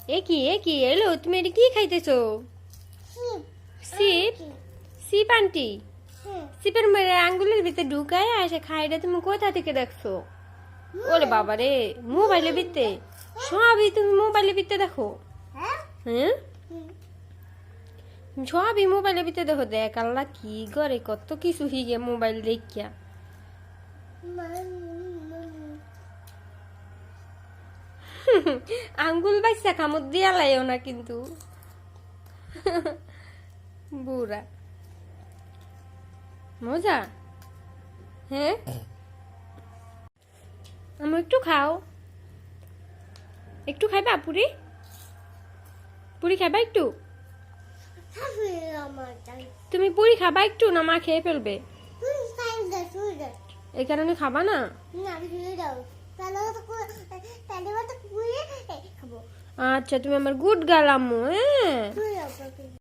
এ কি এলো, তুমি এটা কি খাইতেছো? সিপ? সিপ আন্টি? সিপের মেরে আঙ্গুলের ভিতরে ঢুকায় এসে খাইটা তুমি কোথা থেকে দেখছো? ওরে বাবা রে, মোবাইলের ভিতরে সবই তুমি মোবাইলের ভিতরে দেখো? হ্যাঁ, সবই মোবাইলের ভিতরে দেখো। দেখ আল্লাহ কি করে, কত কিছু হিগে মোবাইল দেখিয়া। আঙ্গুল বাইসা কামড় দিয়া লাইও না কিন্তু। বুড়া মজা। হ্যাঁ, আমার একটু খাও, একটু খাইবা? পুরি পুরি খাইবা একটু? তুমি পুরি খাবা একটু, না মা খেয়ে ফেলবে? এই কারণে খাবা না? আচ্ছা, তুমি আমার গুড গার্ল আম্মু। হ্যাঁ।